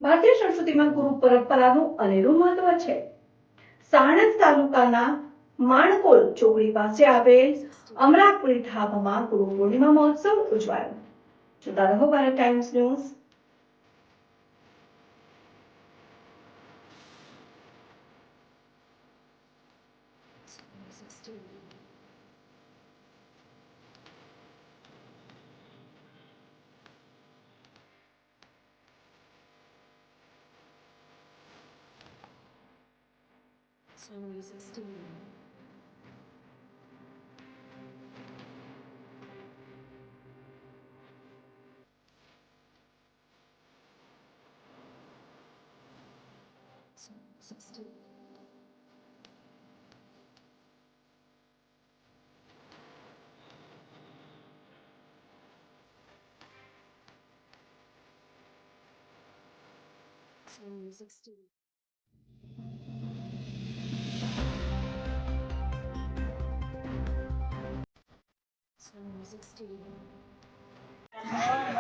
ભારતીય સંસ્કૃતિમાં ગુરુ પરંપરાનું અનેરું મહત્વ છે. સાણંદ તાલુકાના માણકોલ ચોકડી પાસે આવેલ અમરાપુરી ધામમાં ગુરુ પૂર્ણિમા મહોત્સવ ઉજવાયો. જોતા રહો ભારત ટાઈમ્સ ન્યૂઝ.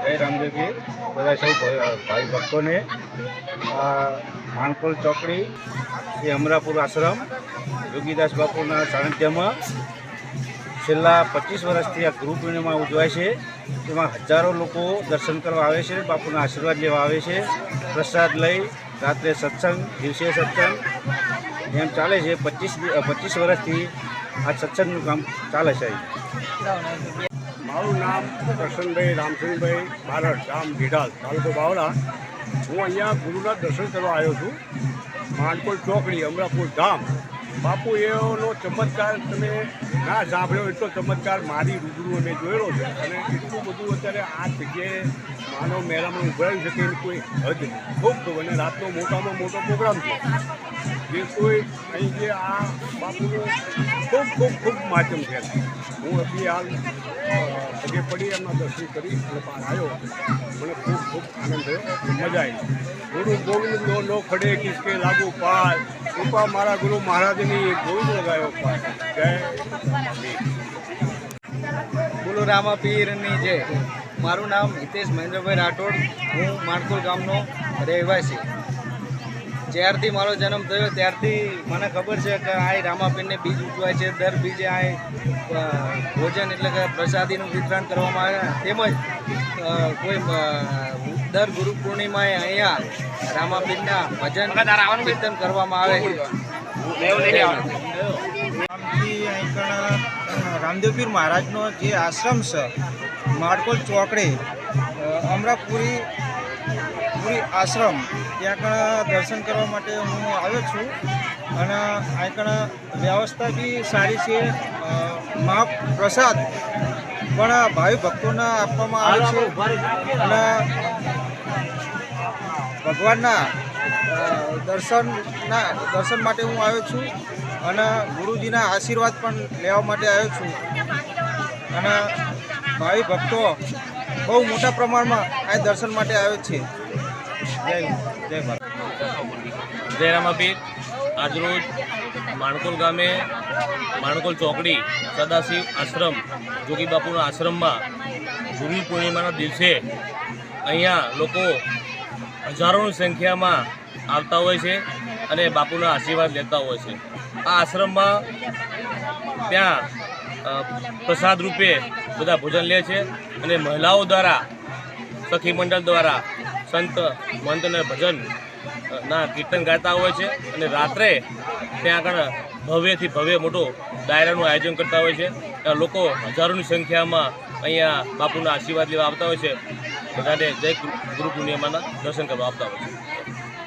જય રામદેવજી બધા સૌ ભાઈ ભક્તોને માણકોલ ચોકડી એ અમરાપુર આશ્રમ યોગીદાસ બાપુના સાનિધ્યમાં છેલ્લા 25 વર્ષથી આ ગુરુ પૂર્ણિમા ઉજવાય છે. તેમાં હજારો લોકો દર્શન કરવા આવે છે, બાપુના આશીર્વાદ લેવા આવે છે, પ્રસાદ લઈ રાત્રે સત્સંગ, દિવસે સત્સંગ એમ ચાલે છે. 25 વર્ષથી આ સત્સંગનું કામ ચાલે છે. મારું નામ કરશનભાઈ રામચંદ્રભાઈ બારડ, ગામ ગીઢાલ, તાલુકો બાવળા. હું અહીંયા ગુરુના દર્શન કરવા આવ્યો છું. માણકોલ ચોકડી, અમરાપુર ધામ. બાપુ એનો ચમત્કાર તમે ના સાંભળ્યો એટલો ચમત્કાર મારી રૂબરૂ મેં જોયેલો છે. અને એટલું બધું અત્યારે આ જગ્યાએ માનવ મેળામાં ઉભરાવી શકે એની કોઈ હદ નહીં. ખૂબ અને રાતનો મોટામાં મોટો પ્રોગ્રામ છે. જે કોઈ અહીં જે આ બાપુનું ખૂબ ખૂબ ખૂબ માધ્યમ છે. હું અભી હાલ પગે પડી એમના દર્શન કરી અને બહાર આવ્યો. મને ખૂબ ખૂબ આનંદ થયો, મજા આવી. ગુરુ ગોવિંદ નો ખડે કિસકે લાગુ પાર, કૃપા મારા ગુરુ મહારાજની ગોવિંદ લગાયો પાર. જય બોલો રામા પીરની જય. મારું નામ હિતેશ મહેન્દ્રભાઈ રાઠોડ. હું માણકોલ ગામનો રહેવાસી. જ્યારથી મારો જન્મ થયો ત્યારથી મને ખબર છે કે આ રામાપીરને બીજ ઉજવાય છે. દર બીજે આ ભોજન એટલે કે પ્રસાદીનું વિતરણ કરવામાં આવે. તેમજ કોઈ દર ગુરુ પૂર્ણિમાએ અહીંયા રામાપીરના ભજન કીર્તન કરવામાં આવે છે. રામદેવપીર મહારાજનો જે આશ્રમ છે માણકોલ ચોકડી અમરાપુરી આશ્રમ, ત્યાં કણ દર્શન કરવા માટે હું આવ્યો છું. અને આ કણ વ્યવસ્થા બી સારી છે. મહાપ્રસાદ પણ ભાવિ ભક્તોને આપવામાં આવે છે. અને ભગવાનના દર્શન માટે હું આવ્યો છું. અને ગુરુજીના આશીર્વાદ પણ લેવા માટે આવ્યો છું. અને ભાવિ ભક્તો બહુ મોટા પ્રમાણમાં આ દર્શન માટે આવે છે. જય ભારત. જય રામાપીર. આજરોજ માણકોલ ગામે માણકોલ ચોકડી સદાશિવ આશ્રમ જોગી બાપુના આશ્રમમાં ગુરુ પૂર્ણિમાના દિવસે અહીંયા લોકો હજારોની સંખ્યામાં આવતા હોય છે અને બાપુના આશીર્વાદ લેતા હોય છે. આ આશ્રમમાં ત્યાં પ્રસાદ રૂપે બધા ભોજન લે છે અને મહિલાઓ દ્વારા, સખી મંડળ દ્વારા સંત મંત અને ભજન ના કીર્તન ગાતા હોય છે. અને રાત્રે ત્યાં આગળ ભવ્યથી ભવ્ય મોટો ડાયરાનું આયોજન કરતા હોય છે. લોકો હજારોની સંખ્યામાં અહીંયા બાપુના આશીર્વાદ લેવા આવતા હોય છે. બધાને જય ગુરુ પૂર્ણિમાના દર્શન કરવા આવતા હોય છે.